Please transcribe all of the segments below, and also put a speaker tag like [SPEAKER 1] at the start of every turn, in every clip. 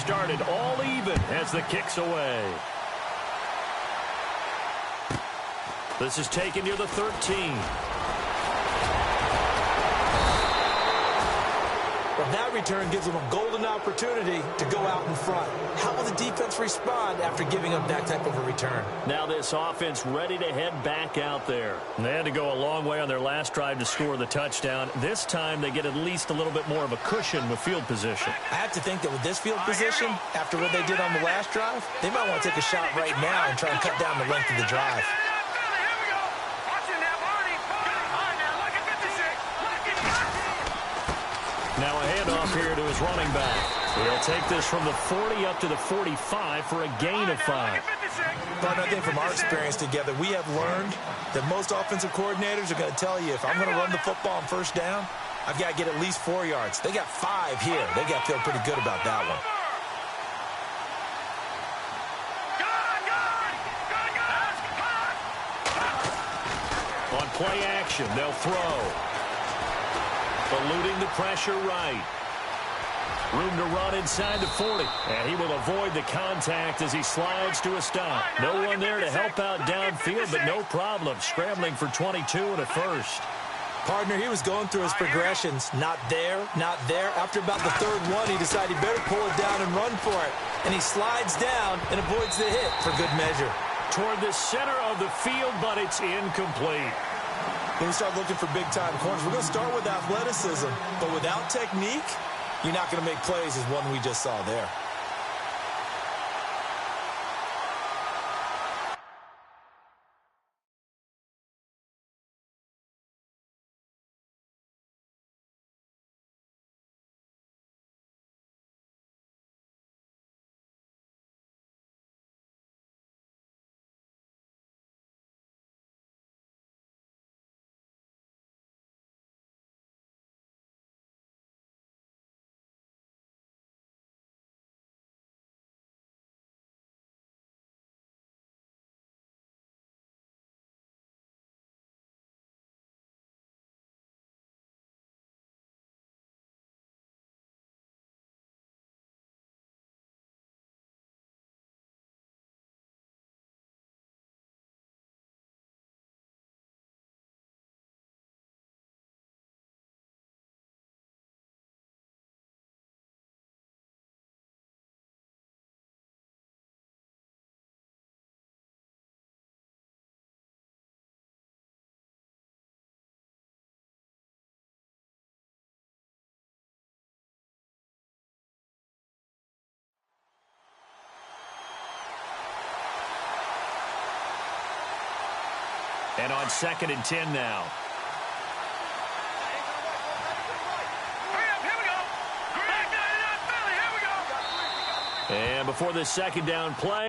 [SPEAKER 1] started all even as the kick's away. This is taken near the 13.
[SPEAKER 2] Well, that return gives them a golden opportunity to go out in front. How will the defense respond after giving up that type of a return?
[SPEAKER 1] Now this offense ready to head back out there. They had to go a long way on their last drive to score the touchdown. This time they get at least a little bit more of a cushion with field position.
[SPEAKER 2] I have to think that with this field position, after what they did on the last drive, they might want to take a shot right now and try and cut down the length of the drive.
[SPEAKER 1] Now a handoff here to his running back. He'll take this from the 40 up to the 45 for a gain of 5.
[SPEAKER 2] But I think from our experience together, we have learned that most offensive coordinators are going to tell you, if I'm going to run the football on first down, I've got to get at least 4 yards. They got 5 here. They got to feel pretty good about that one.
[SPEAKER 1] On play action, they'll throw. Eluding the pressure right. Room to run inside the 40. And he will avoid the contact as he slides to a stop. No one there to help out downfield, but no problem. Scrambling for 22 and a first.
[SPEAKER 2] Partner, he was going through his progressions. Not there, not there. After about the third one, he decided he better pull it down and run for it. And he slides down and avoids the hit for good measure.
[SPEAKER 1] Toward the center of the field, but it's incomplete.
[SPEAKER 2] When we start looking for big-time corners, we're going to start with athleticism. But without technique, you're not going to make plays as one we just saw there.
[SPEAKER 1] And on 2nd and 10 now. And before the second down play.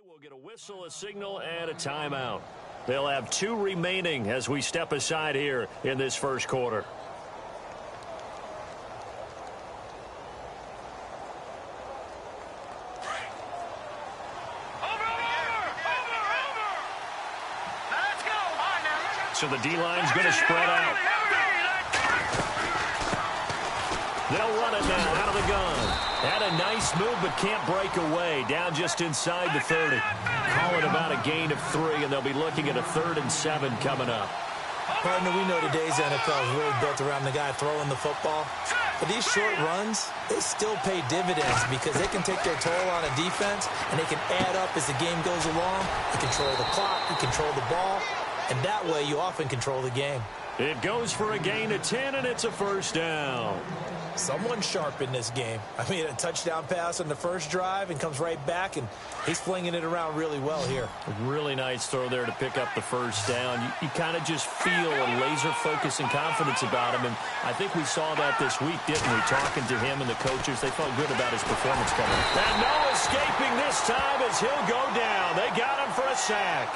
[SPEAKER 1] We'll get a whistle, a signal, and a timeout. They'll have 2 remaining as we step aside here in this first quarter. So the D-line's going to spread out. They'll run it now out of the gun. Had a nice move, but can't break away. Down just inside the 30. Call it about a gain of 3, and they'll be looking at a 3rd and 7 coming up.
[SPEAKER 2] Partner, we know today's NFL is really built around the guy throwing the football. But these short runs, they still pay dividends because they can take their toll on a defense, and they can add up as the game goes along. You control the clock, you control the ball, and that way you often control the game.
[SPEAKER 1] It goes for a gain of 10, and it's a first down.
[SPEAKER 2] Someone sharp in this game. I mean, a touchdown pass on the first drive and comes right back, and he's flinging it around really well here.
[SPEAKER 1] A really nice throw there to pick up the first down. You kind of just feel a laser focus and confidence about him, and I think we saw that this week, didn't we? Talking to him and the coaches, they felt good about his performance coming. And no escaping this time as he'll go down. They got him for a sack.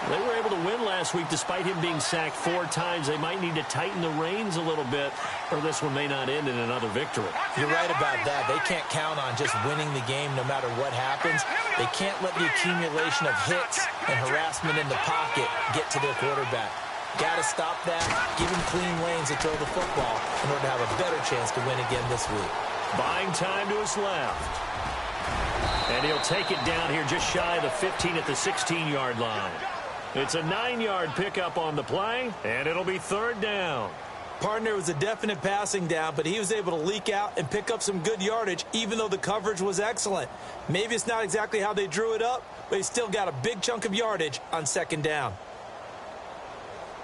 [SPEAKER 1] They were able to win last week despite him being sacked 4 times. They might need to tighten the reins a little bit, or this one may not end in another victory.
[SPEAKER 2] You're right about that. They can't count on just winning the game no matter what happens. They can't let the accumulation of hits and harassment in the pocket get to their quarterback. Got to stop that, give him clean lanes to throw the football in order to have a better chance to win again this week.
[SPEAKER 1] Buying time to his left. And he'll take it down here just shy of the 15 at the 16-yard line. It's a 9-yard pickup on the play, and it'll be third down.
[SPEAKER 2] Partner was a definite passing down, but he was able to leak out and pick up some good yardage, even though the coverage was excellent. Maybe it's not exactly how they drew it up, but he still got a big chunk of yardage on second down.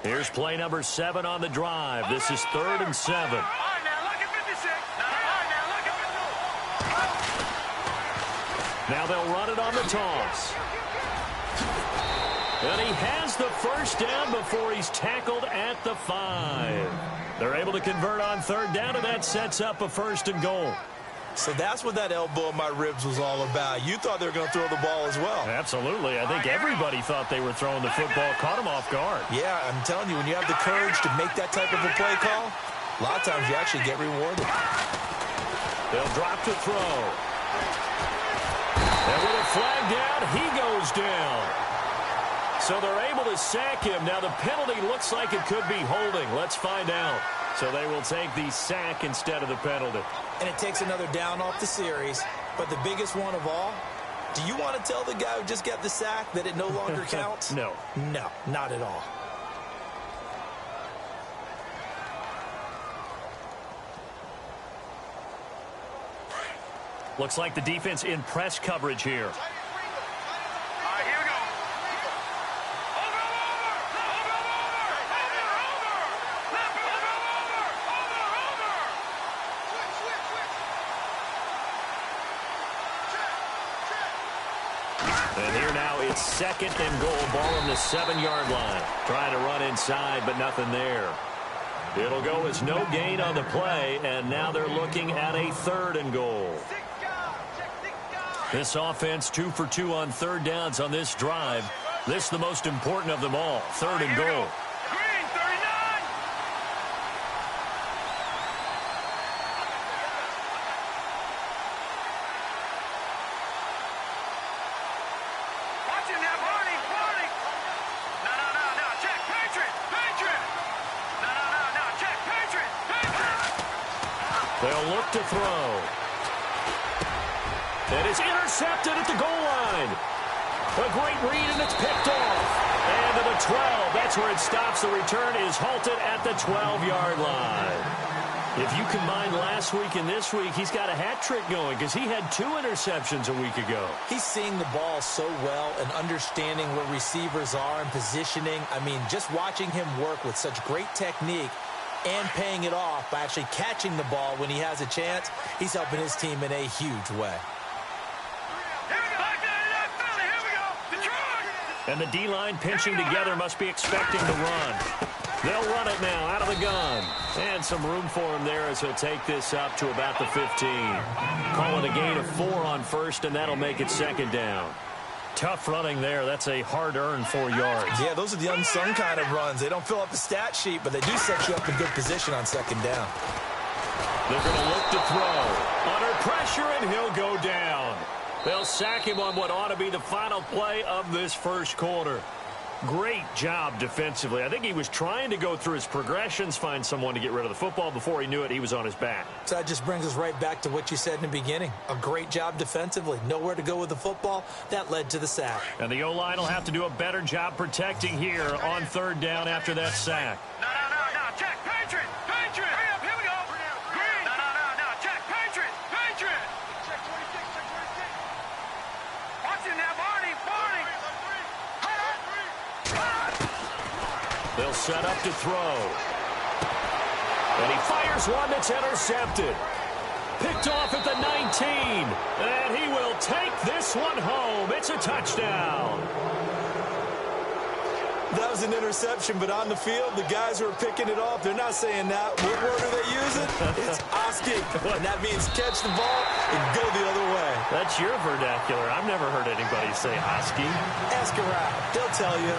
[SPEAKER 1] Here's play number 7 on the drive. This is 3rd and 7. Now they'll run it on the toss. And he has the first down before he's tackled at the 5. They're able to convert on third down, and that sets up a 1st and goal.
[SPEAKER 2] So that's what that elbow in my ribs was all about. You thought they were going to throw the ball as well.
[SPEAKER 1] Absolutely. I think everybody thought they were throwing the football, caught him off guard.
[SPEAKER 2] Yeah, I'm telling you, when you have the courage to make that type of a play call, a lot of times you actually get rewarded.
[SPEAKER 1] They'll drop to throw. And with a flag down, he goes down. So they're able to sack him. Now the penalty looks like it could be holding. Let's find out. So they will take the sack instead of the penalty.
[SPEAKER 2] And it takes another down off the series. But the biggest one of all, do you want to tell the guy who just got the sack that it no longer counts?
[SPEAKER 1] No.
[SPEAKER 2] No, not at all.
[SPEAKER 1] Looks like the defense in press coverage here. And here now it's 2nd and goal. Ball on the 7-yard line. Trying to run inside, but nothing there. It'll go as no gain on the play, and now they're looking at a 3rd and goal. This offense 2 for 2 on third downs on this drive. This the most important of them all. 3rd and goal. They'll look to throw. And it's intercepted at the goal line. A great read, and it's picked off. And to the 12. That's where it stops. The return is halted at the 12-yard line. If you combine last week and this week, he's got a hat trick going because he had 2 interceptions a week ago.
[SPEAKER 2] He's seeing the ball so well and understanding where receivers are and positioning. I mean, just watching him work with such great technique and paying it off by actually catching the ball when he has a chance, he's helping his team in a huge way.
[SPEAKER 1] And the D-line pinching together must be expecting to run. They'll run it now out of the gun. And some room for him there as he'll take this up to about the 15. Calling a gain of 4 on first, and that'll make it 2nd down. Tough running there. That's a hard-earned 4 yards.
[SPEAKER 2] Yeah, those are the unsung kind of runs. They don't fill up the stat sheet, but they do set you up in good position on 2nd down.
[SPEAKER 1] They're going to look to throw. Under pressure, and he'll go down. They'll sack him on what ought to be the final play of this first quarter. Great job defensively. I think he was trying to go through his progressions, find someone to get rid of the football. Before he knew it, he was on his back.
[SPEAKER 2] So that just brings us right back to what you said in the beginning. A great job defensively. Nowhere to go with the football. That led to the sack.
[SPEAKER 1] And the O-line will have to do a better job protecting here on 3rd down after that sack.
[SPEAKER 3] No, check, Patriot, here we go. Green,
[SPEAKER 1] They'll set up to throw. And he fires one that's intercepted. Picked off at the 19. And he will take this one home. It's a touchdown.
[SPEAKER 2] That was an interception, but on the field, the guys who are picking it off, they're not saying that. What word are they using? It's asking. And that means catch the ball and go the other way.
[SPEAKER 1] That's your vernacular. I've never heard anybody say asking.
[SPEAKER 2] Ask around. They'll tell you.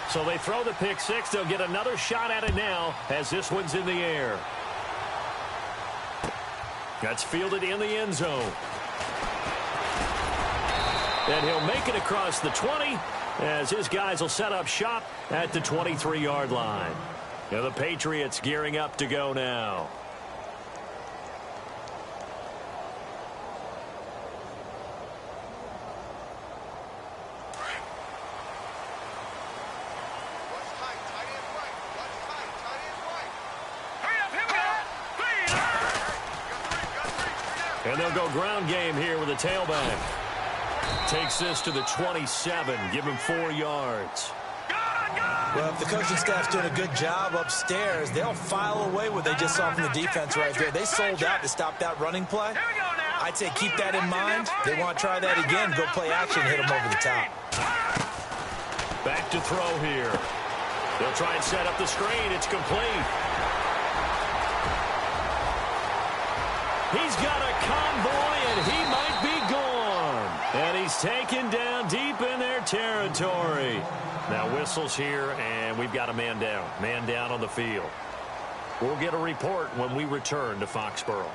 [SPEAKER 1] So they throw the pick six. They'll get another shot at it now as this one's in the air. That's fielded in the end zone. And he'll make it across the 20 as his guys will set up shop at the 23-yard line. Now the Patriots gearing up to go now. And they'll go ground game here with a tailback. Takes this to the 27. Give him 4 yards.
[SPEAKER 2] Well, if the coaching staff's doing a good job upstairs, they'll file away what they just saw from the defense right there. They sold out to stop that running play. I'd say keep that in mind. They want to try that again. Go play action, hit them over the top.
[SPEAKER 1] Back to throw here. They'll try and set up the screen. It's complete. He's got a convoy, and he might be gone. And he's taken down deep in their territory. Now whistles here, and we've got a man down. Man down on the field. We'll get a report when we return to Foxborough.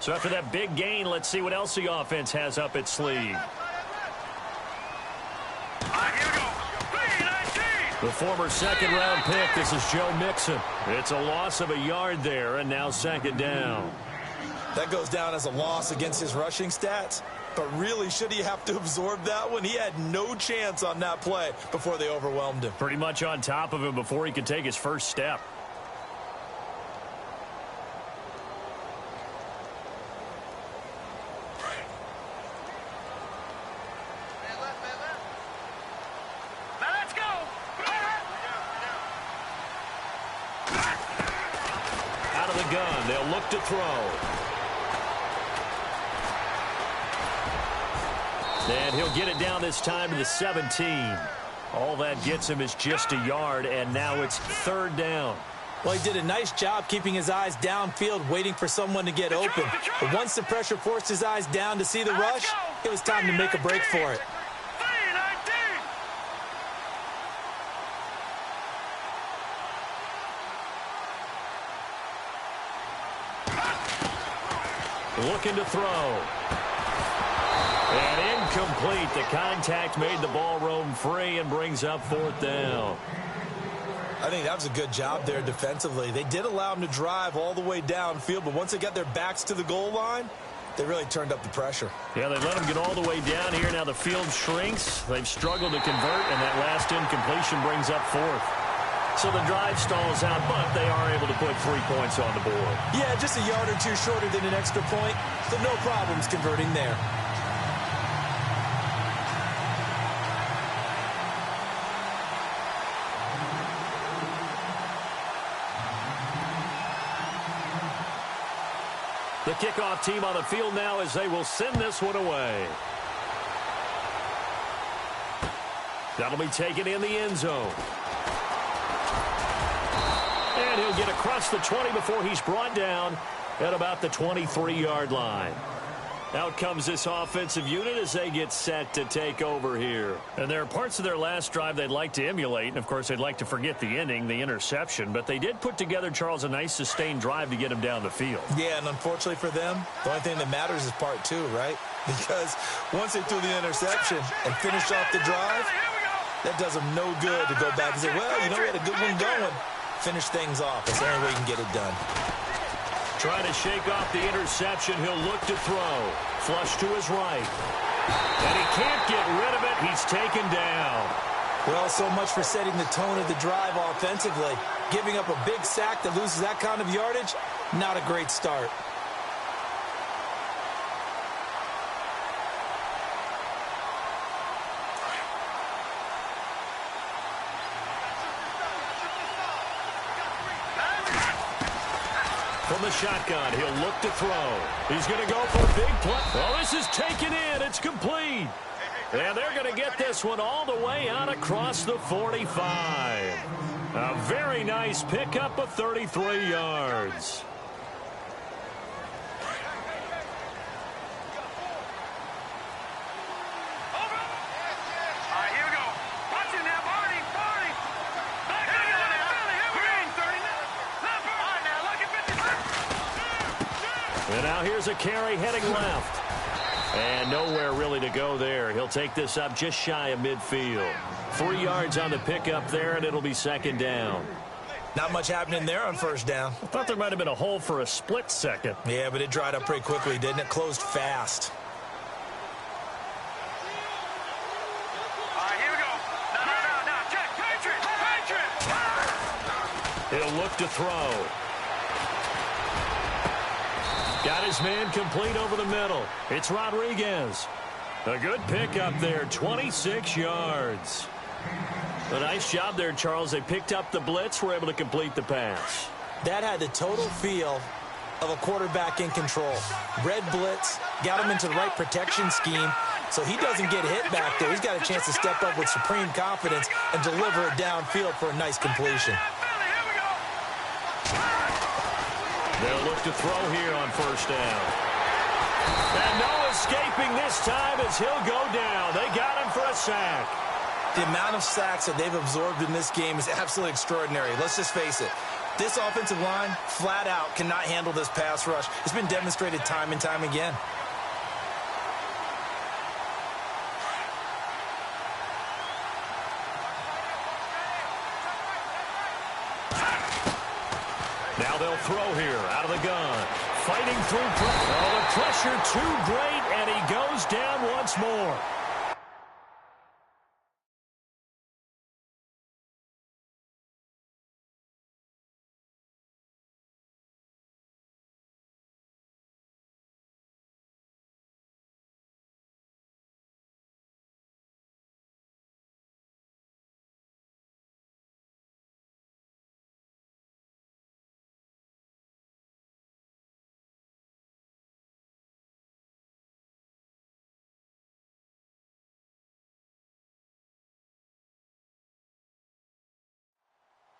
[SPEAKER 1] So after that big gain, let's see what else the offense has up its sleeve. The former second-round pick, this is Joe Mixon. It's a loss of a yard there, and now second down.
[SPEAKER 2] That goes down as a loss against his rushing stats. But really, should he have to absorb that one? He had no chance on that play before they overwhelmed him.
[SPEAKER 1] Pretty much on top of him before he could take his first step. Gun. They'll look to throw. And he'll get it down this time to the 17. All that gets him is just a yard, and now it's third down.
[SPEAKER 2] Well, he did a nice job keeping his eyes downfield, waiting for someone to get open. But once the pressure forced his eyes down to see the rush, it was time to make a break for it.
[SPEAKER 1] Looking to throw. And incomplete. The contact made the ball roam free and brings up fourth down.
[SPEAKER 2] I think that was a good job there defensively. They did allow him to drive all the way downfield, but once they got their backs to the goal line, they really turned up the pressure.
[SPEAKER 1] Yeah, they let him get all the way down here. Now the field shrinks. They've struggled to convert, and that last incompletion brings up fourth. So the drive stalls out, but they are able to put 3 points on the board.
[SPEAKER 2] Yeah, just a yard or two shorter than an extra point, so no problems converting there.
[SPEAKER 1] The kickoff team on the field now as they will send this one away. That'll be taken in the end zone. And he'll get across the 20 before he's brought down at about the 23-yard line. Out comes this offensive unit as they get set to take over here. And there are parts of their last drive they'd like to emulate. And, of course, they'd like to forget the ending, the interception. But they did put together, Charles, a nice sustained drive to get him down the field.
[SPEAKER 2] Yeah, and unfortunately for them, the only thing that matters is part two, right? Because once they threw the interception and finished off the drive, that does them no good to go back and say, well, you know, we had a good one going. Finish things off. That's the only way you can get it done.
[SPEAKER 1] Trying to shake off the interception. He'll look to throw. Flush to his right. And he can't get rid of it. He's taken down.
[SPEAKER 2] Well, so much for setting the tone of the drive offensively. Giving up a big sack that loses that kind of yardage, not a great start.
[SPEAKER 1] From the shotgun, he'll look to throw. He's going to go for a big play. Oh, this is taken in. It's complete. And they're going to get this one all the way out across the 45. A very nice pickup of 33 yards. And now here's a carry heading left. And nowhere really to go there. He'll take this up just shy of midfield. 3 yards on the pickup there, and it'll be second down.
[SPEAKER 2] Not much happening there on first down.
[SPEAKER 1] I thought there might have been a hole for a split second.
[SPEAKER 2] Yeah, but it dried up pretty quickly, didn't it? Closed fast.
[SPEAKER 3] All right, here we go. No. Check. Patriot.
[SPEAKER 1] He'll look to throw. Got his man complete over the middle. It's Rodriguez. A good pickup there, 26 yards. A nice job there, Charles. They picked up the blitz, were able to complete the pass.
[SPEAKER 2] That had the total feel of a quarterback in control. Red blitz, got him into the right protection scheme, so he doesn't get hit back there. He's got a chance to step up with supreme confidence and deliver it downfield for a nice completion.
[SPEAKER 1] They'll look to throw here on first down. And no escaping this time as he'll go down. They got him for a sack.
[SPEAKER 2] The amount of sacks that they've absorbed in this game is absolutely extraordinary. Let's just face it. This offensive line, flat out, cannot handle this pass rush. It's been demonstrated time and time again.
[SPEAKER 1] Now they'll throw here out of the gun. Fighting through pressure. Oh, the pressure too great, and he goes down once more.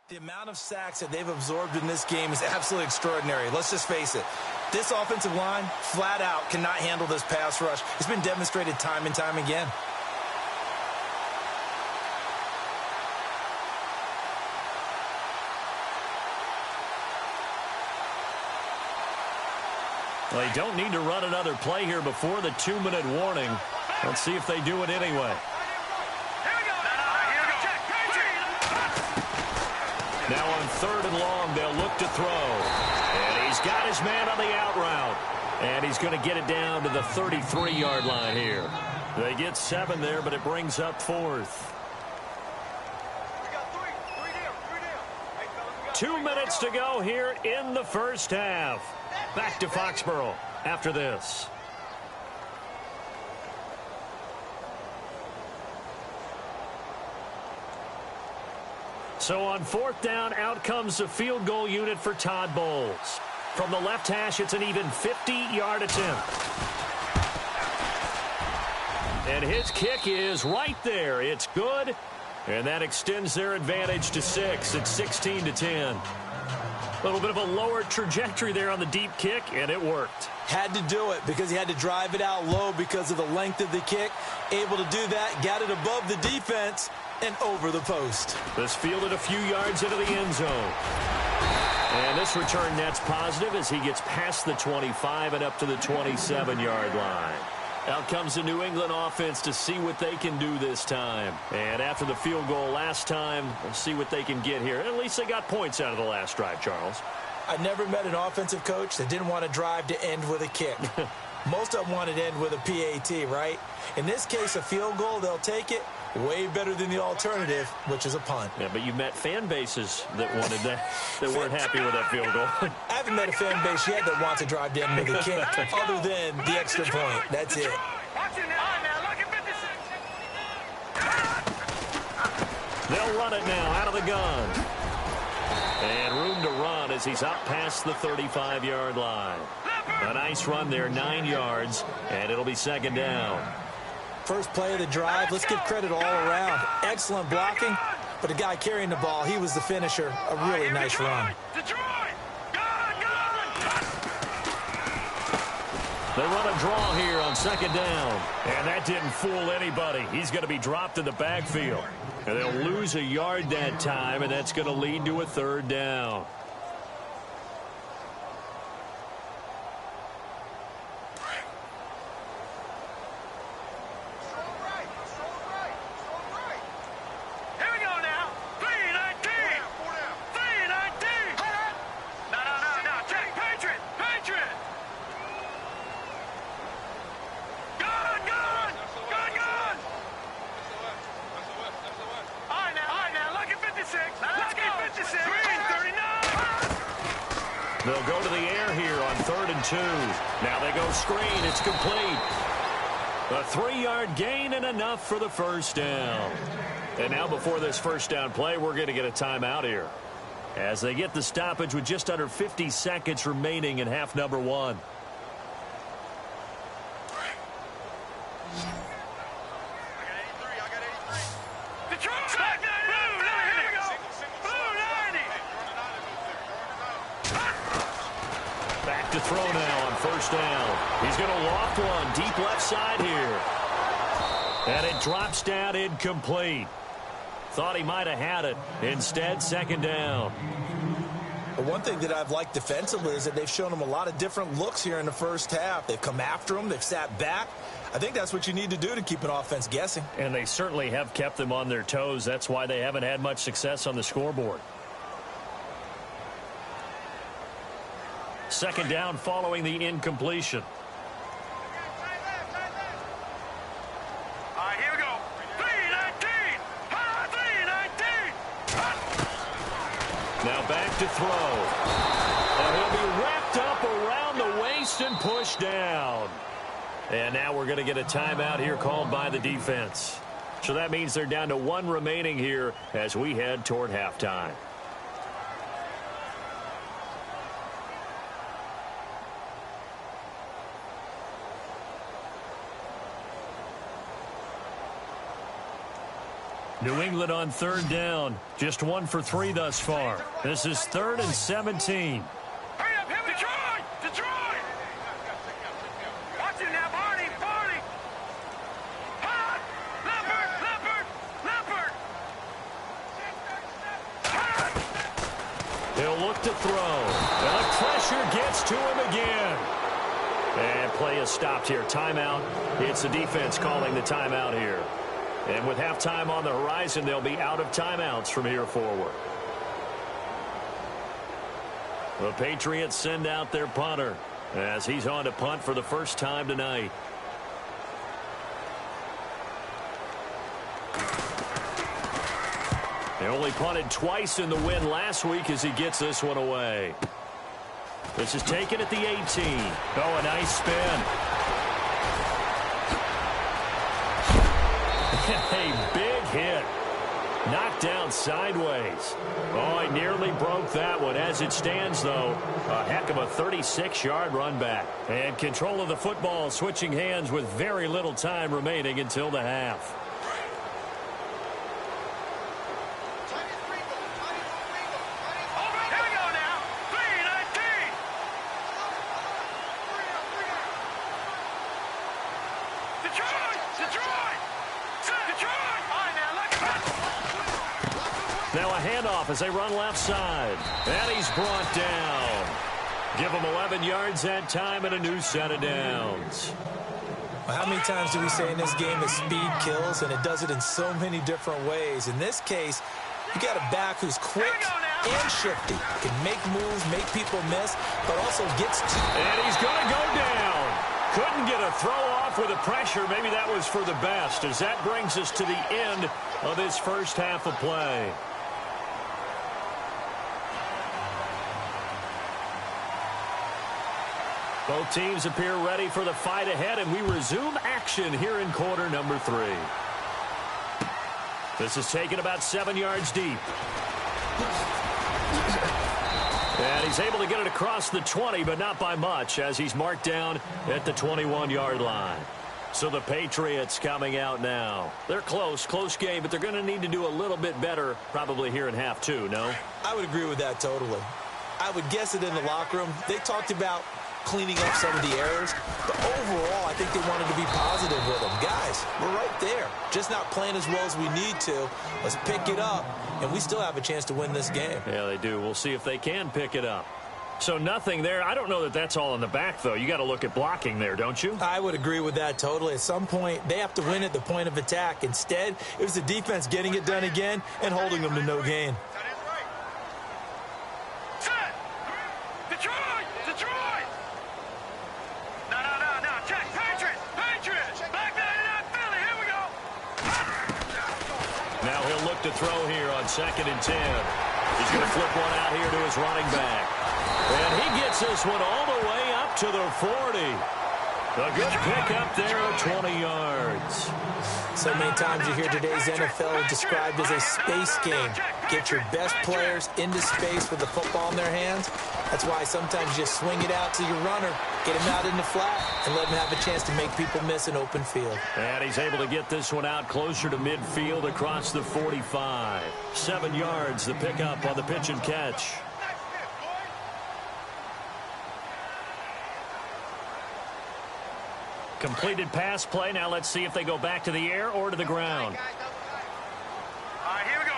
[SPEAKER 2] The amount of sacks that they've absorbed in this game is absolutely extraordinary. Let's just face it. This offensive line, flat out, cannot handle this pass rush. It's been demonstrated time and time again.
[SPEAKER 1] Well, they don't need to run another play here before the 2-minute warning. Let's see if they do it anyway. Now on 3rd and long, they'll look to throw. And he's got his man on the out route. And he's going to get it down to the 33-yard line here. They get 7 there, but it brings up 4th. 2 minutes to go here in the first half. Back to Foxborough after this. So on 4th down, out comes the field goal unit for Todd Bowles. From the left hash, it's an even 50-yard attempt. And his kick is right there. It's good. And that extends their advantage to 6. It's 16-10. A little bit of a lower trajectory there on the deep kick, and it worked.
[SPEAKER 2] Had to do it because he had to drive it out low because of the length of the kick. Able to do that, got it above the defense and over the post.
[SPEAKER 1] This fielded a few yards into the end zone. And this return net's positive as he gets past the 25 and up to the 27-yard line. Out comes the New England offense to see what they can do this time. And after the field goal last time, we'll see what they can get here. At least they got points out of the last drive, Charles.
[SPEAKER 2] I never met an offensive coach that didn't want to drive to end with a kick. Most of them want it in with a PAT, right? In this case, a field goal, they'll take it. Way better than the alternative, which is a punt.
[SPEAKER 1] Yeah, but you met fan bases that wanted that, that weren't happy with that field goal.
[SPEAKER 2] I haven't met a fan base yet that wants to drive in with a kick, other than the extra point. That's it.
[SPEAKER 1] They'll run it now out of the gun. And room to run as he's up past the 35-yard line. A nice run there, 9 yards, and it'll be second down.
[SPEAKER 2] First play of the drive, let's give credit all around. Excellent blocking, but the guy carrying the ball, he was the finisher. A really nice run.
[SPEAKER 1] They run a draw here on second down. And that didn't fool anybody. He's going to be dropped in the backfield. And they'll lose a yard that time, and that's going to lead to a third down. They'll go to the air here on 3rd and 2. Now they go screen. It's complete. A 3-yard gain and enough for the first down. And now before this first down play, we're going to get a timeout here, as they get the stoppage with just under 50 seconds remaining in half number 1. To throw now on first down. He's going to loft one deep left side here. And it drops down incomplete. Thought he might have had it. Instead, second down.
[SPEAKER 2] But one thing that I've liked defensively is that they've shown him a lot of different looks here in the first half. They've come after him. They've sat back. I think that's what you need to do to keep an offense guessing.
[SPEAKER 1] And they certainly have kept them on their toes. That's why they haven't had much success on the scoreboard. Second down following the incompletion.
[SPEAKER 3] All right, here we go. 3-19. 3-19.
[SPEAKER 1] Now back to throw. And he'll be wrapped up around the waist and pushed down. And now we're going to get a timeout here called by the defense. So that means they're down to 1 remaining here as we head toward halftime. New England on 3rd down. Just 1 for 3 thus far. This is 3rd and 17.
[SPEAKER 3] Hurry up, Detroit! Detroit! Watch it now, Barney! Barney! Hot! Leopard! Leopard! Leopard!
[SPEAKER 1] He'll look to throw. And the pressure gets to him again. And play is stopped here. Timeout. It's the defense calling the timeout here. And with halftime on the horizon, they'll be out of timeouts from here forward. The Patriots send out their punter as he's on to punt for the first time tonight. They only punted twice in the win last week as he gets this one away. This is taken at the 18. Oh, a nice spin. A big hit. Knocked down sideways. Oh, he nearly broke that one. As it stands, though, a heck of a 36-yard run back. And control of the football switching hands with very little time remaining until the half. Now a handoff as they run left side. And he's brought down. Give him 11 yards that time and a new set of downs.
[SPEAKER 2] Well, how many times do we say in this game that speed kills, and it does it in so many different ways? In this case, you got a back who's quick and shifty. Can make moves, make people miss, but also gets to...
[SPEAKER 1] And he's going to go down. Couldn't get a throw off with the pressure. Maybe that was for the best, as that brings us to the end of this first half of play. Both teams appear ready for the fight ahead, and we resume action here in quarter number 3. This is taken about 7 yards deep. And he's able to get it across the 20, but not by much, as he's marked down at the 21-yard line. So the Patriots coming out now. They're close game, but they're going to need to do a little bit better probably here in half 2, no?
[SPEAKER 2] I would agree with that totally. I would guess it in the locker room. They talked about cleaning up some of the errors, but overall, I think they wanted to be positive with them. Guys, we're right there. Just not playing as well as we need to. Let's pick it up, and we still have a chance to win this game.
[SPEAKER 1] Yeah, they do. We'll see if they can pick it up. So nothing there. I don't know that that's all in the back, though. You got to look at blocking there, don't you?
[SPEAKER 2] I would agree with that totally. At some point, they have to win at the point of attack. Instead, it was the defense getting it done again and holding them to no gain.
[SPEAKER 1] To throw here on 2nd and 10. He's going to flip one out here to his running back. And he gets this one all the way up to the 40. A good pickup there at 20 yards.
[SPEAKER 2] So many times you hear today's NFL described as a space game. Get your best players into space with the football in their hands. That's why sometimes you just swing it out to your runner, get him out in the flat, and let him have a chance to make people miss an open field.
[SPEAKER 1] And he's able to get this one out closer to midfield across the 45. 7 yards, the pickup on the pitch and catch. Completed pass play. Now let's see if they go back to the air or to the ground.
[SPEAKER 3] All right, here we go.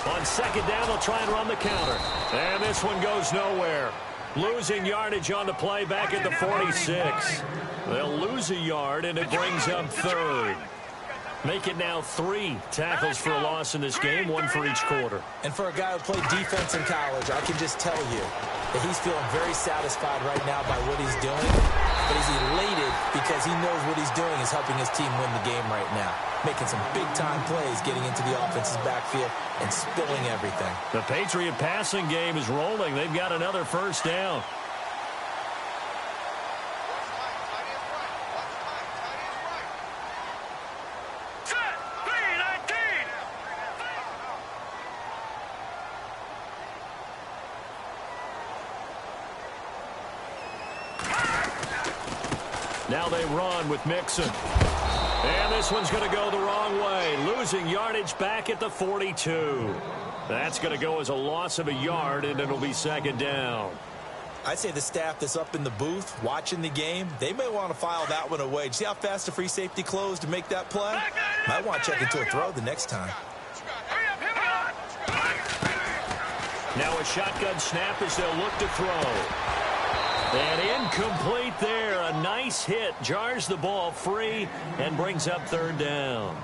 [SPEAKER 1] On 2nd down, they'll try and run the counter. And this one goes nowhere. Losing yardage on the play back at the 46. They'll lose a yard, and it brings up 3rd. Make it now 3 tackles for a loss in this game, 1 for each quarter.
[SPEAKER 2] And for a guy who played defense in college, I can just tell you that he's feeling very satisfied right now by what he's doing. But he's elated because he knows what he's doing is helping his team win the game right now. Making some big-time plays, getting into the offense's backfield, and spilling everything.
[SPEAKER 1] The Patriot passing game is rolling. They've got another first down. Now they run with Mixon. And this one's going to go the wrong way. Losing yardage back at the 42. That's going to go as a loss of a yard, and it'll be 2nd down.
[SPEAKER 2] I'd say the staff that's up in the booth watching the game, they may want to file that one away. See how fast the free safety closed to make that play? Might want to check into a throw the next time.
[SPEAKER 1] Now a shotgun snap as they'll look to throw. And incomplete there. A nice hit. Jars the ball free and brings up 3rd down.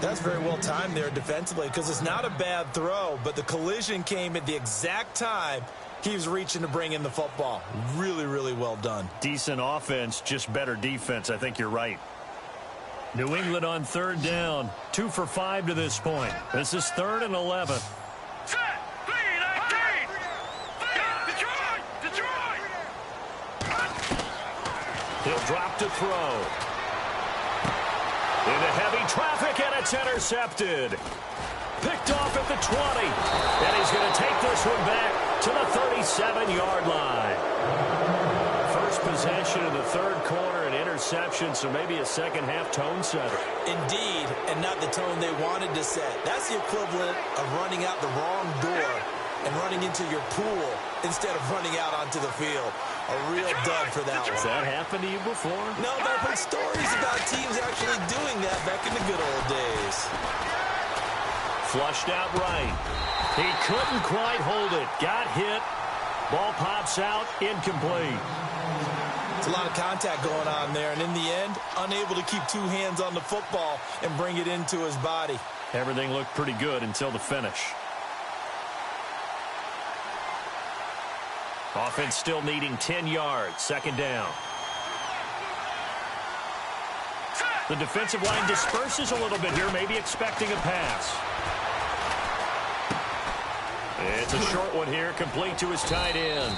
[SPEAKER 2] That's very well timed there defensively because it's not a bad throw, but the collision came at the exact time he was reaching to bring in the football. Really, really well done.
[SPEAKER 1] Decent offense, just better defense. I think you're right. New England on 3rd down. 2 for 5 to this point. This is 3rd and 11. He'll drop to throw. Into heavy traffic, and it's intercepted. Picked off at the 20. And he's going to take this one back to the 37-yard line. First possession in the 3rd quarter, an interception, so maybe a second-half tone setter.
[SPEAKER 2] Indeed, and not the tone they wanted to set. That's the equivalent of running out the wrong door and running into your pool instead of running out onto the field. A real dud for that one.
[SPEAKER 1] Has that happened to you before?
[SPEAKER 2] No, but I've heard stories about teams actually doing that back in the good old days.
[SPEAKER 1] Flushed out right. He couldn't quite hold it. Got hit. Ball pops out. Incomplete.
[SPEAKER 2] It's a lot of contact going on there, and in the end, unable to keep 2 hands on the football and bring it into his body.
[SPEAKER 1] Everything looked pretty good until the finish. Offense still needing 10 yards. Second down. The defensive line disperses a little bit here, maybe expecting a pass. It's a short one here, complete to his tight end.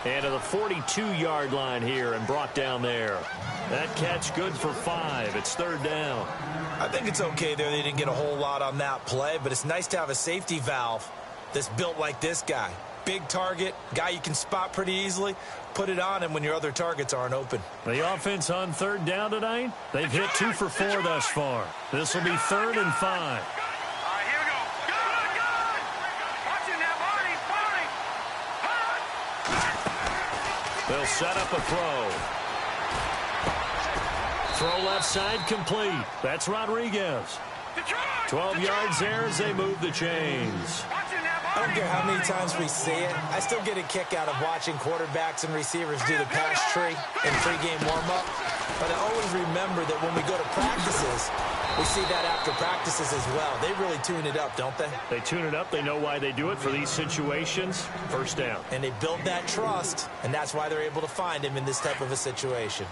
[SPEAKER 1] And to the 42-yard line here and brought down there. That catch good for 5. It's third down.
[SPEAKER 2] I think it's okay there. They didn't get a whole lot on that play, but it's nice to have a safety valve that's built like this guy. Big target, guy you can spot pretty easily. Put it on him when your other targets aren't open.
[SPEAKER 1] The offense on third down tonight, they've hit 2 for 4 thus far. This will be 3rd and 5. They'll set up a throw. Throw left side complete. That's Rodriguez. 12 yards there as they move the chains.
[SPEAKER 2] I don't care how many times we see it. I still get a kick out of watching quarterbacks and receivers do the pass tree in pregame warm-up. But I always remember that when we go to practices, we see that after practices as well. They really tune it up, don't they?
[SPEAKER 1] They tune it up. They know why they do it for these situations. First down.
[SPEAKER 2] And they build that trust, and that's why they're able to find him in this type of a situation.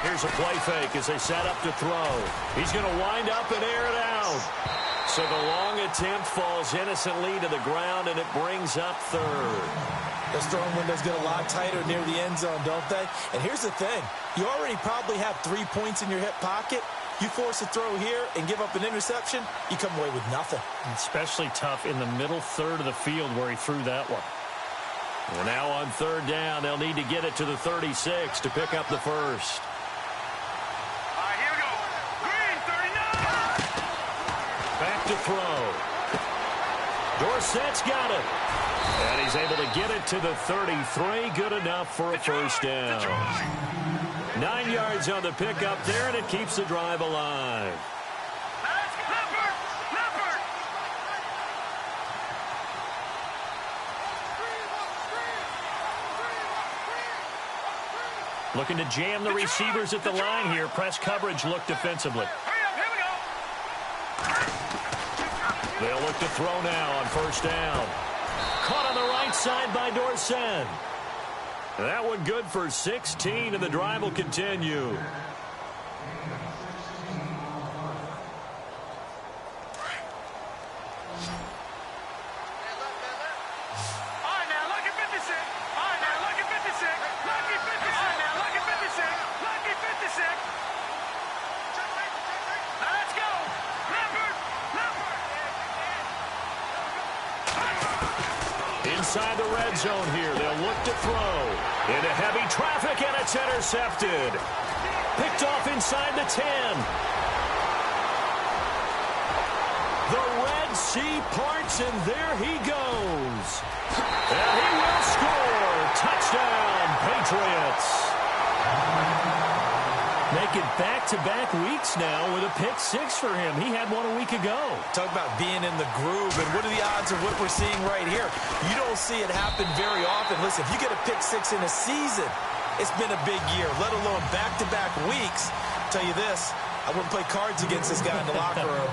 [SPEAKER 1] Here's a play fake as they set up to throw. He's going to wind up and air it out. So the long attempt falls innocently to the ground, and it brings up third.
[SPEAKER 2] Those throwing windows get a lot tighter near the end zone, don't they? And here's the thing. You already probably have 3 points in your hip pocket. You force a throw here and give up an interception, you come away with nothing.
[SPEAKER 1] Especially tough in the middle third of the field where he threw that one. We're now on third down. They'll need to get it to the 36 to pick up the first. Back to throw. Dorsett's got it. And he's able to get it to the 33. Good enough for a first down. 9 yards on the pickup there, and it keeps the drive alive. Looking to jam the receivers at the line here. Press coverage look defensively. They'll look to throw now on first down. Caught on the right side by Dorsett. That one good for 16, and the drive will continue. Inside the red zone here. They'll look to throw. Into heavy traffic, and it's intercepted. Picked off inside the 10. The Red Sea parts, and there he goes. And he will score. Touchdown, Patriots. Making back-to-back weeks now with a pick 6 for him. He had one a week ago.
[SPEAKER 2] Talk about being in the groove, and what are the odds of what we're seeing right here? You don't see it happen very often. Listen, if you get a pick 6 in a season, it's been a big year, let alone back-to-back weeks. I'll tell you this, I wouldn't play cards against this guy in the locker room.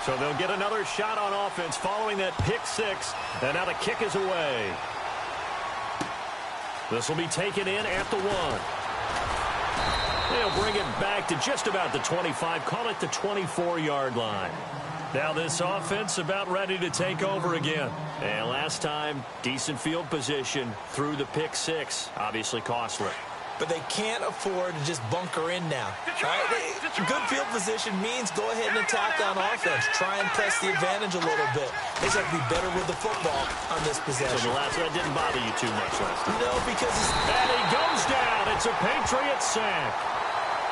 [SPEAKER 1] So they'll get another shot on offense following that pick 6. And now the kick is away. This will be taken in at the 1. They'll bring it back to just about the 25. Call it the 24-yard line. Now this offense about ready to take over again. And last time, decent field position through the pick 6. Obviously costly.
[SPEAKER 2] But they can't afford to just bunker in now. Right? Good field position means go ahead and attack on offense. Try and press the advantage a little bit. They just have to be better with the football on this possession.
[SPEAKER 1] So the last one didn't bother you too much last time.
[SPEAKER 2] No, because
[SPEAKER 1] and he goes down. It's a Patriot sack.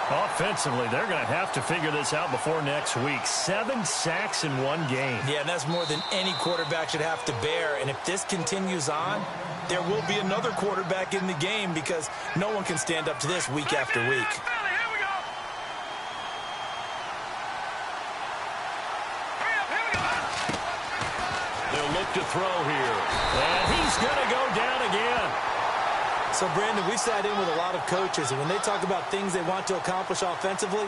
[SPEAKER 1] Offensively, they're going to have to figure this out before next week. 7 sacks in one game.
[SPEAKER 2] Yeah, and that's more than any quarterback should have to bear. And if this continues on, there will be another quarterback in the game because no one can stand up to this week after week. They'll
[SPEAKER 1] look to throw here. And he's going to go down again.
[SPEAKER 2] So, Brandon, we've sat in with a lot of coaches, and when they talk about things they want to accomplish offensively,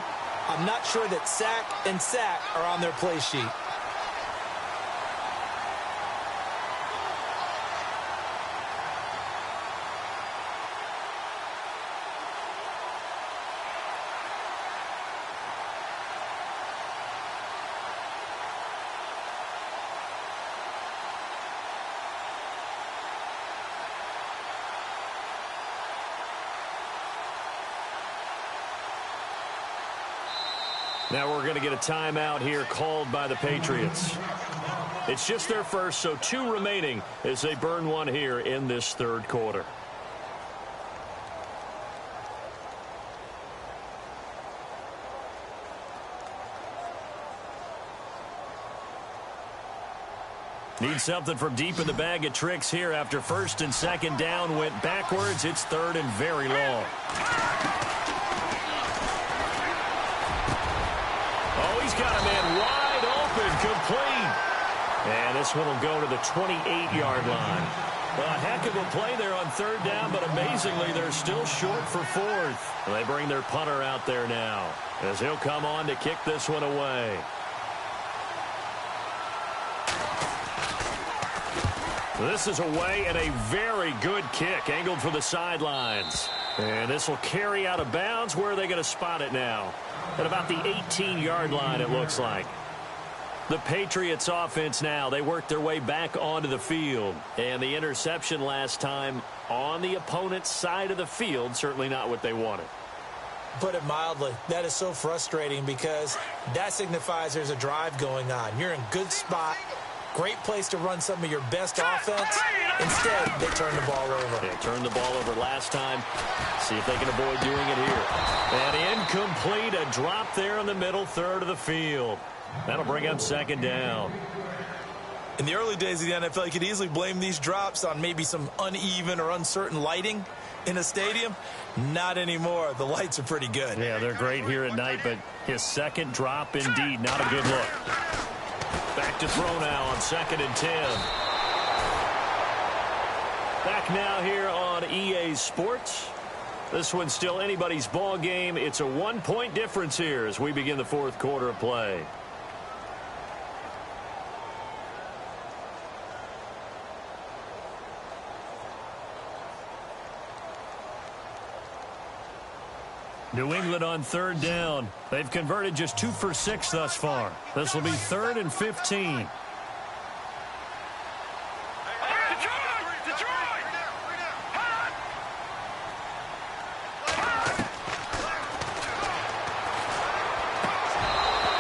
[SPEAKER 2] I'm not sure that sack and sack are on their play sheet.
[SPEAKER 1] Now we're going to get a timeout here called by the Patriots. It's just their first, so 2 remaining as they burn one here in this third quarter. Need something from deep in the bag of tricks here after first and second down went backwards. It's third and very long. Oh, he's got a man wide open, complete. And this one will go to the 28-yard line. A heck of a play there on third down, but amazingly, they're still short for fourth. They bring their punter out there now as he'll come on to kick this one away. This is away and a very good kick, angled for the sidelines. And this will carry out of bounds. Where are they going to spot it now? At about the 18-yard line, it looks like. The Patriots offense now, they work their way back onto the field. And the interception last time on the opponent's side of the field, certainly not what they wanted.
[SPEAKER 2] Put it mildly, that is so frustrating because that signifies there's a drive going on. You're in good spot. Great place to run some of your best offense. Instead, they turn the ball over.
[SPEAKER 1] They turned the ball over last time. See if they can avoid doing it here. And incomplete, a drop there in the middle third of the field. That'll bring up second down.
[SPEAKER 2] In the early days of the NFL, you could easily blame these drops on maybe some uneven or uncertain lighting in a stadium. Not anymore. The lights are pretty good.
[SPEAKER 1] Yeah, they're great here at night, but his second drop, indeed, not a good look. Back to throw now on 2nd and 10. Back now here on EA Sports. This one's still anybody's ball game. It's a 1-point difference here as we begin the fourth quarter of play. New England on third down. They've converted just 2 for 6 thus far. This will be 3rd and 15.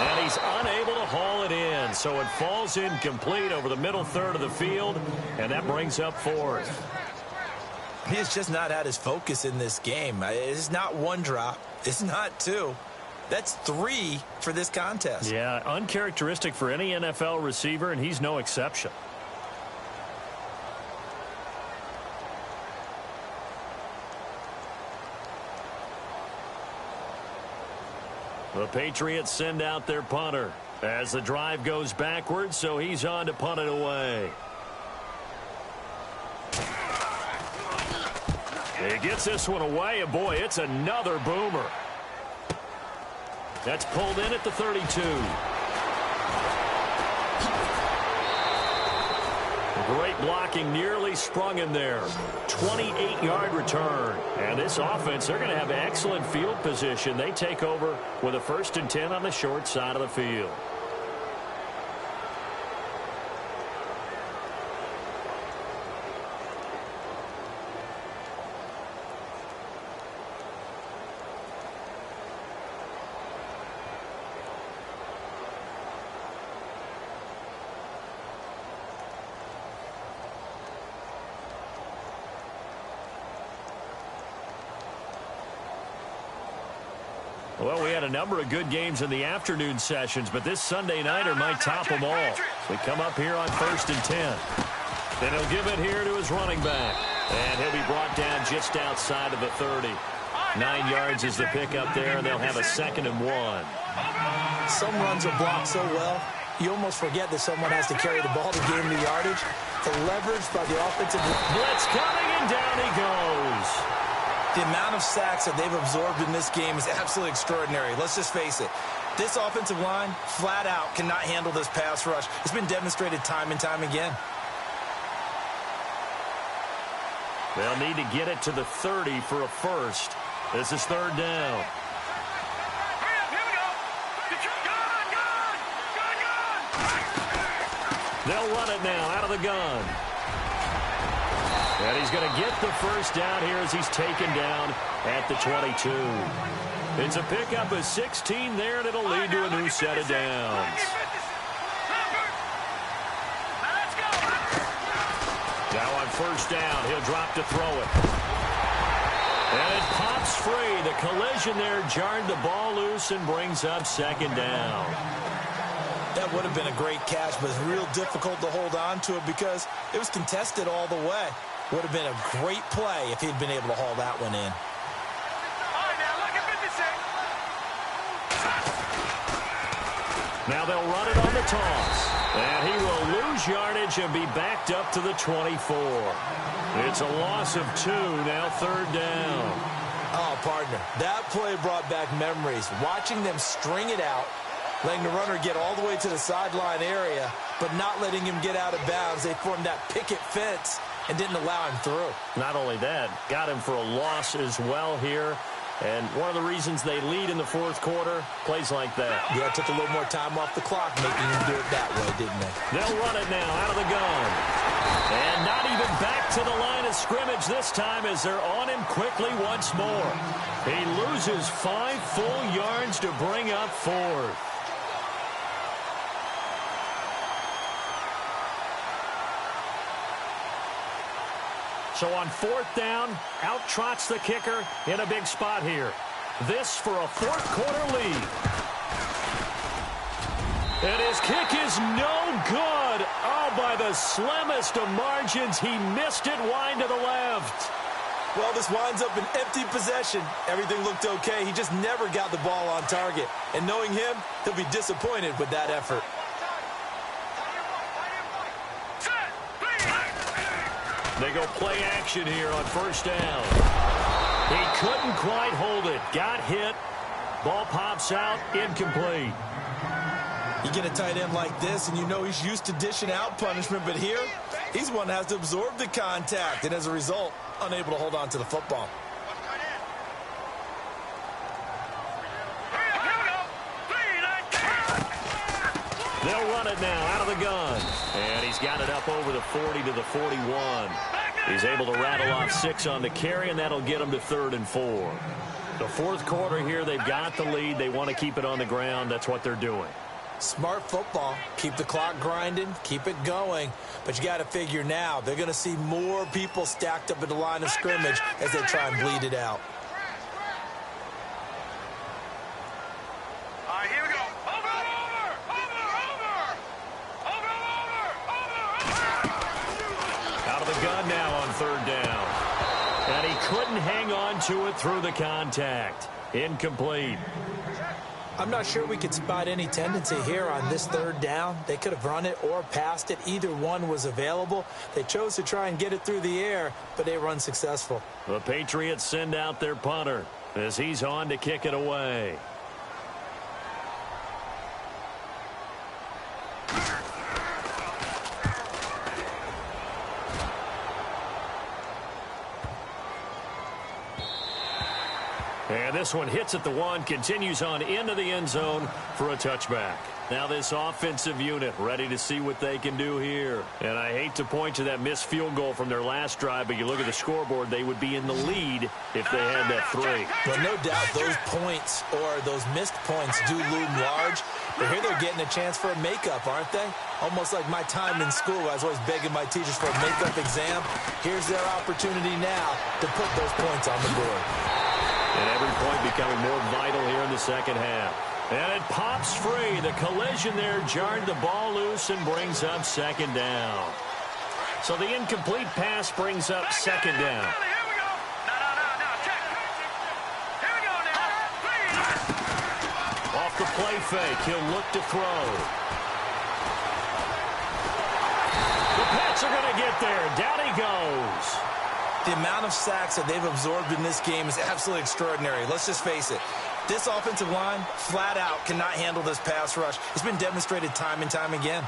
[SPEAKER 1] And he's unable to haul it in, so it falls incomplete over the middle third of the field, and that brings up 4th.
[SPEAKER 2] He has just not had his focus in this game. It's not 1 drop. It's not 2. That's 3 for this contest.
[SPEAKER 1] Yeah, uncharacteristic for any NFL receiver, and he's no exception. The Patriots send out their punter as the drive goes backwards, so he's on to punt it away. He gets this one away, and boy, it's another boomer. That's pulled in at the 32. Great blocking, nearly sprung him there. 28-yard return. And this offense, they're going to have excellent field position. They take over with a 1st and 10 on the short side of the field. Well, we had a number of good games in the afternoon sessions, but this Sunday nighter might top them all. We come up here on 1st and 10. Then he'll give it here to his running back. And he'll be brought down just outside of the 30. 9 yards is the pickup there, and they'll have a 2nd and 1.
[SPEAKER 2] Some runs are blocked so well, you almost forget that someone has to carry the ball to gain the yardage. The leverage by the offensive
[SPEAKER 1] blitz coming in. and down he goes.
[SPEAKER 2] The amount of sacks that they've absorbed in this game is absolutely extraordinary. Let's just face it. This offensive line, flat out, cannot handle this pass rush. It's been demonstrated time and time again.
[SPEAKER 1] They'll need to get it to the 30 for a first. This is third down. They'll run it now out of the gun. And he's going to get the first down here as he's taken down at the 22. It's a pickup of 16 there, and it'll lead to a new set of downs. Now on first down, he'll drop to throw it. And it pops free. The collision there jarred the ball loose and brings up second down.
[SPEAKER 2] That would have been a great catch, but it's real difficult to hold on to it because it was contested all the way. Would have been a great play if he'd been able to haul that one in.
[SPEAKER 1] Now they'll run it on the toss. And he will lose yardage and be backed up to the 24. It's a loss of 2, now third down.
[SPEAKER 2] Oh, partner, that play brought back memories. Watching them string it out, letting the runner get all the way to the sideline area, but not letting him get out of bounds. They formed that picket fence and didn't allow him through.
[SPEAKER 1] Not only that, got him for a loss as well here. And one of the reasons they lead in the fourth quarter, plays like that.
[SPEAKER 2] Yeah, it took a little more time off the clock, making him do it that way, didn't they?
[SPEAKER 1] They'll run it now out of the gun. And not even back to the line of scrimmage this time as they're on him quickly once more. He loses 5 full yards to bring up fourth. So on fourth down, out trots the kicker in a big spot here. This for a fourth quarter lead. And his kick is no good. Oh, by the slimmest of margins, he missed it wide to the left.
[SPEAKER 2] Well, this winds up an empty possession. Everything looked okay. He just never got the ball on target. And knowing him, he'll be disappointed with that effort.
[SPEAKER 1] They go play action here on first down. He couldn't quite hold it. Got hit. Ball pops out. Incomplete.
[SPEAKER 2] You get a tight end like this, and you know he's used to dishing out punishment, but here, he's one that has to absorb the contact, and as a result, unable to hold on to the football.
[SPEAKER 1] They'll run it now out of the gun. And he's got it up over the 40 to the 41. He's able to rattle off 6 on the carry, and that'll get him to 3rd and 4. The fourth quarter here, they've got the lead. They want to keep it on the ground. That's what they're doing.
[SPEAKER 2] Smart football. Keep the clock grinding. Keep it going. But you got to figure now, they're going to see more people stacked up at the line of scrimmage as they try and bleed it out.
[SPEAKER 3] All right, here we go.
[SPEAKER 1] Out of the gun now on third down. And he couldn't hang on to it through the contact. Incomplete.
[SPEAKER 2] I'm not sure we could spot any tendency here on this third down. They could have run it or passed it. Either one was available. They chose to try and get it through the air, but they were unsuccessful.
[SPEAKER 1] The Patriots send out their punter as he's on to kick it away. And this one hits at the 1, continues on into the end zone for a touchback. Now this offensive unit ready to see what they can do here. And I hate to point to that missed field goal from their last drive, but you look at the scoreboard, they would be in the lead if they had that 3.
[SPEAKER 2] Well, no doubt those points or those missed points do loom large. But here they're getting a chance for a makeup, aren't they? Almost like my time in school. I was always begging my teachers for a makeup exam. Here's their opportunity now to put those points on the board.
[SPEAKER 1] And every point becoming more vital here in the second half. And it pops free. The collision there jarred the ball loose and brings up second down. So the incomplete pass brings up second down.
[SPEAKER 3] Here we go. No, check. Here we go now.
[SPEAKER 1] Off the play fake, he'll look to throw. The Pats are going to get there. Down he goes.
[SPEAKER 2] The amount of sacks that they've absorbed in this game is absolutely extraordinary. Let's just face it. This offensive line, flat out, cannot handle this pass rush. It's been demonstrated time and time again.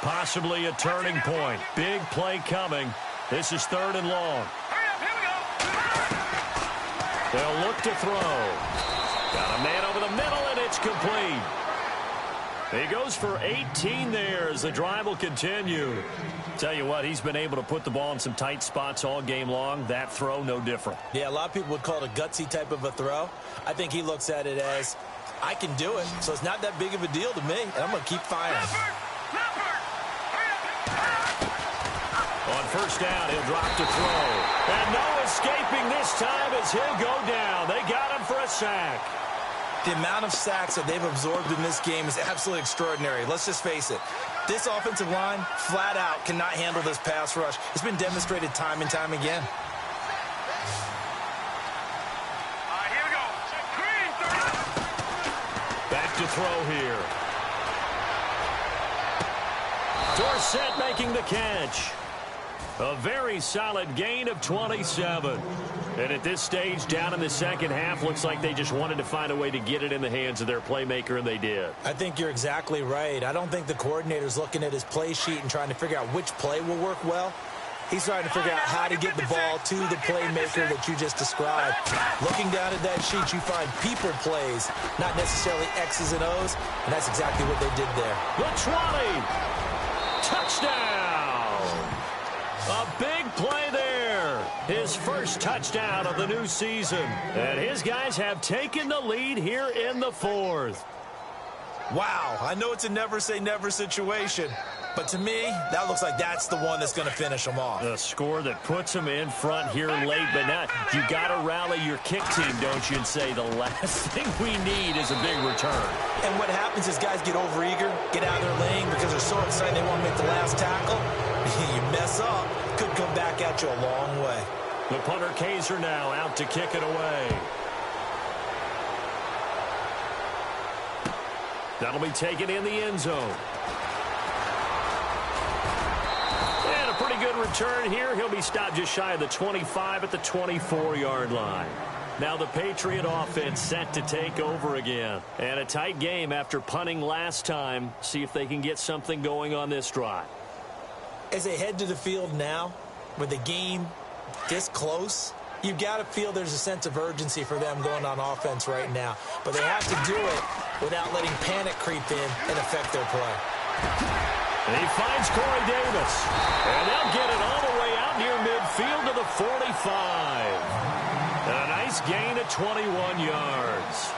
[SPEAKER 1] Possibly a turning point. Big play coming. This is 3rd and long. They'll look to throw. Got a man over the middle, and it's complete. He goes for 18 there as the drive will continue. Tell you what, he's been able to put the ball in some tight spots all game long. That throw, no different.
[SPEAKER 2] Yeah, a lot of people would call it a gutsy type of a throw. I think he looks at it as, I can do it, so it's not that big of a deal to me, and I'm going to keep firing.
[SPEAKER 1] On 1st down, he'll drop to throw. And no escaping this time as he'll go down. They got him for a sack.
[SPEAKER 2] The amount of sacks that they've absorbed in this game is absolutely extraordinary. Let's just face it. This offensive line, flat out, cannot handle this pass rush. It's been demonstrated time and time again.
[SPEAKER 3] Here we go. Green, 30.
[SPEAKER 1] Back to throw here. Dorsett making the catch. A very solid gain of 27. And at this stage, down in the second half, looks like they just wanted to find a way to get it in the hands of their playmaker, and they did.
[SPEAKER 2] I think you're exactly right. I don't think the coordinator's looking at his play sheet and trying to figure out which play will work well. He's trying to figure out how to get the ball to the playmaker that you just described. Looking down at that sheet, you find people plays, not necessarily X's and O's, and that's exactly what they did there.
[SPEAKER 1] The 20. Touchdown. A big play there. His first touchdown of the new season. And his guys have taken the lead here in the 4th.
[SPEAKER 2] Wow, I know it's a never-say-never situation, but to me, that looks like that's the one that's going to finish them off.
[SPEAKER 1] A score that puts them in front here late, but now you got to rally your kick team, don't you, and say the last thing we need is a big return.
[SPEAKER 2] And what happens is guys get overeager, get out of their lane because they're so excited they want to make the last tackle. You mess up, could come back at you a long way.
[SPEAKER 1] The punter Kaiser now out to kick it away. That'll be taken in the end zone. And a pretty good return here. He'll be stopped just shy of the 25 at the 24-yard line. Now the Patriot offense set to take over again. And a tight game after punting last time. See if they can get something going on this drive.
[SPEAKER 2] As they head to the field now, with the game this close, you've got to feel there's a sense of urgency for them going on offense right now. But they have to do it without letting panic creep in and affect their play.
[SPEAKER 1] And he finds Corey Davis. And they'll get it all the way out near midfield to the 45. And a nice gain of 21 yards.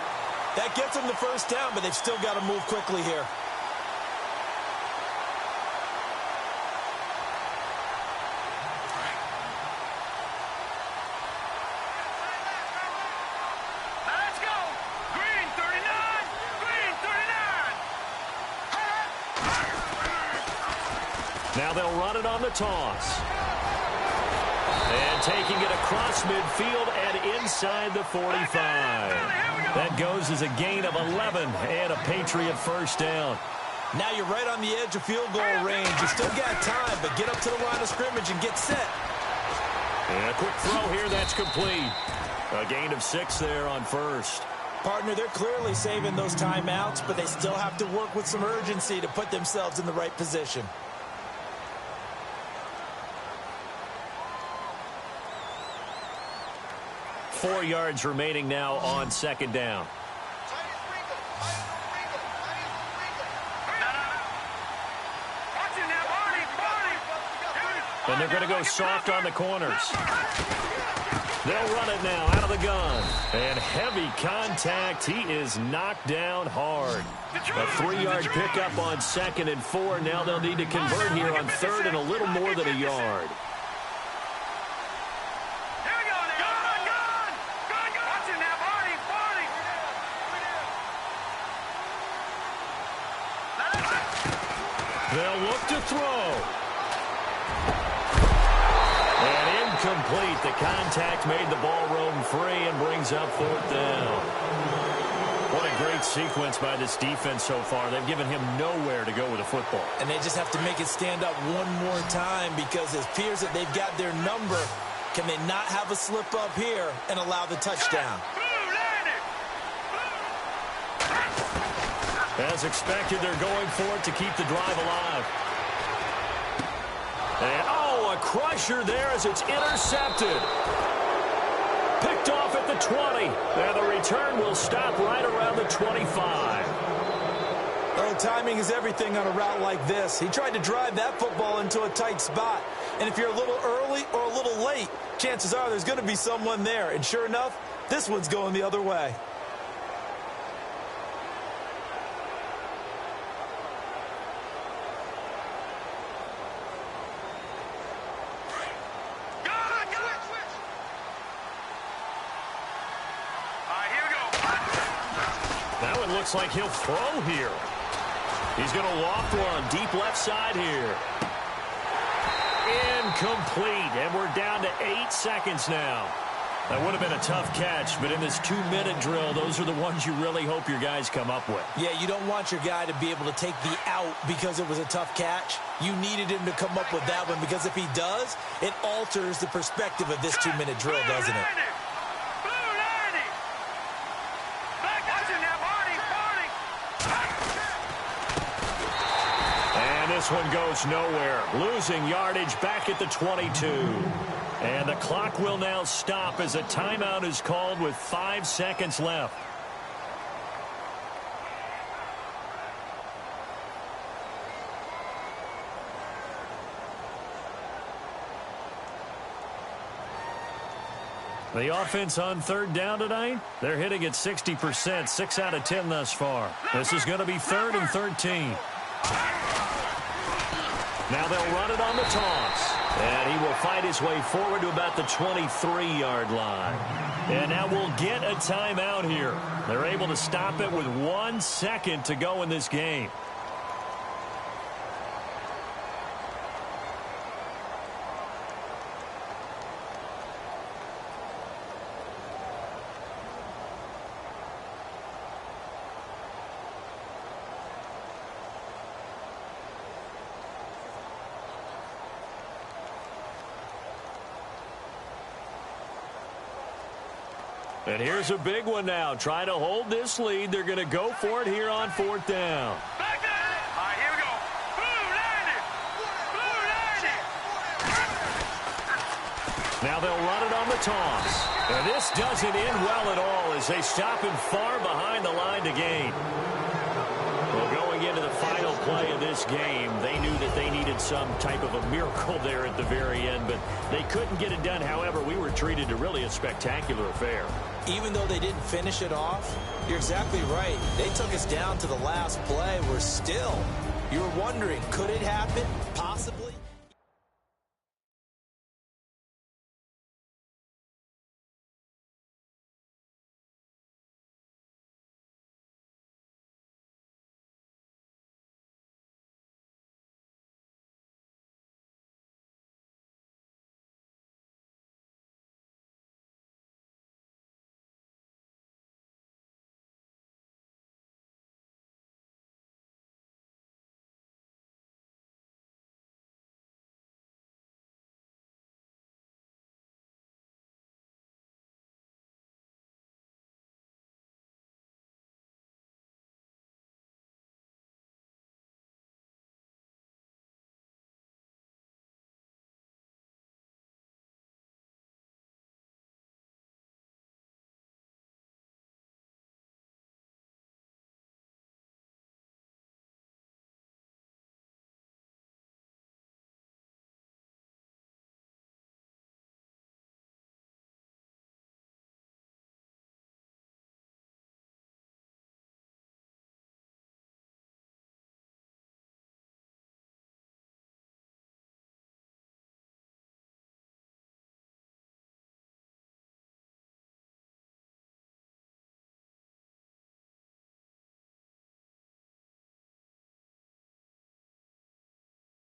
[SPEAKER 2] That gets them the first down, but they've still got to move quickly here.
[SPEAKER 1] Now they'll run it on the toss. And taking it across midfield and inside the 45. That goes as a gain of 11 and a Patriot first down.
[SPEAKER 2] Now you're right on the edge of field goal range. You still got time, but get up to the line of scrimmage and get set.
[SPEAKER 1] And a quick throw here, that's complete. A gain of 6 there on first.
[SPEAKER 2] Partner, they're clearly saving those timeouts, but they still have to work with some urgency to put themselves in the right position.
[SPEAKER 1] Four yards remaining now on second down. And they're going to go soft on the corners. They'll run it now out of the gun. And heavy contact. He is knocked down hard. A 3-yard pickup on 2nd and 4. Now they'll need to convert here on 3rd and a little more than a yard. They'll look to throw. And incomplete. The contact made the ball roam free and brings up 4th down. What a great sequence by this defense so far. They've given him nowhere to go with the football.
[SPEAKER 2] And they just have to make it stand up one more time because it appears that they've got their number. Can they not have a slip up here and allow the touchdown?
[SPEAKER 1] As expected, they're going for it to keep the drive alive. And, oh, a crusher there as it's intercepted. Picked off at the 20. And the return will stop right around the 25.
[SPEAKER 2] Well, timing is everything on a route like this. He tried to drive that football into a tight spot. And if you're a little early or a little late, chances are there's going to be someone there. And sure enough, this one's going the other way.
[SPEAKER 1] Looks like he'll throw here. He's going to loft one deep left side here. Incomplete, and we're down to 8 seconds now. That would have been a tough catch, but in this 2-minute drill, those are the ones you really hope your guys come up with.
[SPEAKER 2] Yeah, you don't want your guy to be able to take the out because it was a tough catch. You needed him to come up with that one because if he does, it alters the perspective of this 2-minute drill, doesn't it?
[SPEAKER 1] This one goes nowhere. Losing yardage back at the 22. And the clock will now stop as a timeout is called with 5 seconds left. The offense on 3rd down tonight, they're hitting at 60%, 6 out of 10 thus far. This is going to be 3rd and 13. Now they'll run it on the toss. And he will fight his way forward to about the 23-yard line. And now we'll get a timeout here. They're able to stop it with 1 second to go in this game. And here's a big one now. Trying to hold this lead. They're going to go for it here on 4th down.
[SPEAKER 3] Back up. All right, here we go.
[SPEAKER 1] Now they'll run it on the toss. And this doesn't end well at all as they stop him far behind the line to gain. Well, going into the final play of this game, they knew that they needed some type of a miracle there at the very end, but they couldn't get it done. However, we were treated to really a spectacular affair.
[SPEAKER 2] Even though they didn't finish it off, you're exactly right. They took us down to the last play. We're still, you were wondering, could it happen? Possibly.